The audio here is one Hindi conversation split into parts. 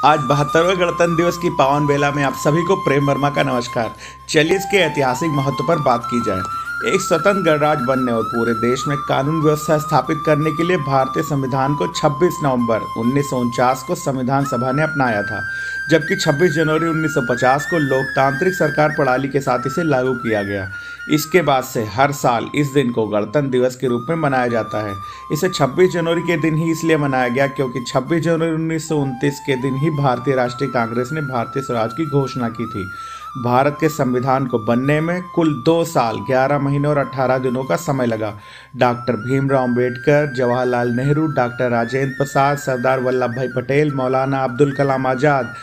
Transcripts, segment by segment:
आज 72वें गणतंत्र दिवस की पावन बेला में आप सभी को प्रेम वर्मा का नमस्कार। चलिए इसके ऐतिहासिक महत्व पर बात की जाए। एक स्वतंत्र गणराज्य बनने और पूरे देश में कानून व्यवस्था स्थापित करने के लिए भारतीय संविधान को 26 नवंबर 1949 को संविधान सभा ने अपनाया था, जबकि 26 जनवरी 1950 को लोकतांत्रिक सरकार प्रणाली के साथ इसे लागू किया गया। इसके बाद से हर साल इस दिन को गणतंत्र दिवस के रूप में मनाया जाता है। इसे 26 जनवरी के दिन ही इसलिए मनाया गया क्योंकि 26 जनवरी 1929 के दिन ही भारतीय राष्ट्रीय कांग्रेस ने भारतीय स्वराज की घोषणा की थी। भारत के संविधान को बनने में कुल 2 साल 11 महीने और 18 दिनों का समय लगा। डॉक्टर भीमराव अंबेडकर, जवाहरलाल नेहरू, डॉक्टर राजेंद्र प्रसाद, सरदार वल्लभ भाई पटेल, मौलाना अब्दुल कलाम आजाद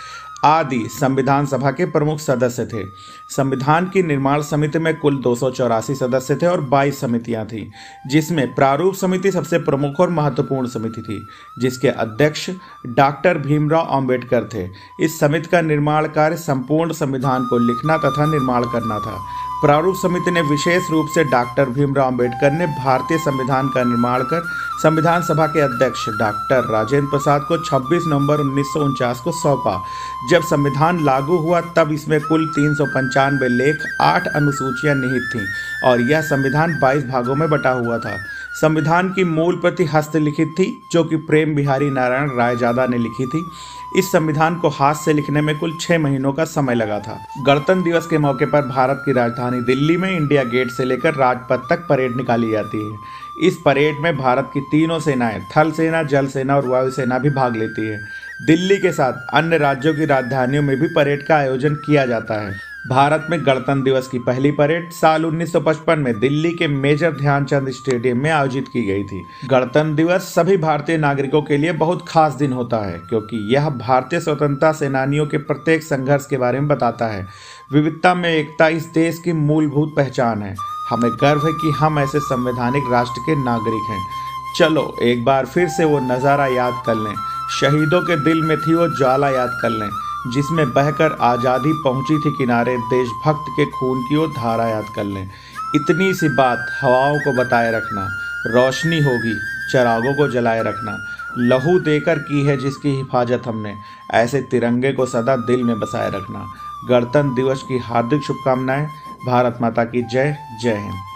आदि संविधान सभा के प्रमुख सदस्य थे। संविधान की निर्माण समिति में कुल 284 सदस्य थे और 22 समितियां थीं, जिसमें प्रारूप समिति सबसे प्रमुख और महत्वपूर्ण समिति थी, जिसके अध्यक्ष डॉक्टर भीमराव अंबेडकर थे। इस समिति का निर्माण कार्य संपूर्ण संविधान को लिखना तथा निर्माण करना था। प्रारूप समिति ने विशेष रूप से डॉक्टर भीमराव अंबेडकर ने भारतीय संविधान का निर्माण कर संविधान सभा के अध्यक्ष डॉक्टर राजेंद्र प्रसाद को 26 नवंबर 1949 को सौंपा। जब संविधान लागू हुआ तब इसमें कुल 395 लेख, 8 अनुसूचियां निहित थीं और यह संविधान 22 भागों में बटा हुआ था। संविधान की मूल प्रति हस्तलिखित थी, जो कि प्रेम बिहारी नारायण रायजादा ने लिखी थी। इस संविधान को हाथ से लिखने में कुल 6 महीनों का समय लगा था। गणतंत्र दिवस के मौके पर भारत की राजधानी दिल्ली में इंडिया गेट से लेकर राजपथ तक परेड निकाली जाती है। इस परेड में भारत की तीनों सेनाएं, थल सेना, जल सेना और वायु सेना भी भाग लेती है। दिल्ली के साथ अन्य राज्यों की राजधानियों में भी परेड का आयोजन किया जाता है। भारत में गणतंत्र दिवस की पहली परेड साल 1955 में दिल्ली के मेजर ध्यानचंद स्टेडियम में आयोजित की गई थी। गणतंत्र दिवस सभी भारतीय नागरिकों के लिए बहुत खास दिन होता है, क्योंकि यह भारतीय स्वतंत्रता सेनानियों के प्रत्येक संघर्ष के बारे में बताता है। विविधता में एकता इस देश की मूलभूत पहचान है। हमें गर्व है कि हम ऐसे संवैधानिक राष्ट्र के नागरिक हैं। चलो एक बार फिर से वो नज़ारा याद कर लें, शहीदों के दिल में थी वो ज्वाला याद कर लें, जिसमें बहकर आज़ादी पहुंची थी किनारे, देशभक्त के खून की वो धारा याद कर लें। इतनी सी बात हवाओं को बताए रखना, रोशनी होगी चिरागों को जलाए रखना। लहू देकर की है जिसकी हिफाजत हमने, ऐसे तिरंगे को सदा दिल में बसाए रखना। गणतंत्र दिवस की हार्दिक शुभकामनाएं। भारत माता की जय। जय हिंद।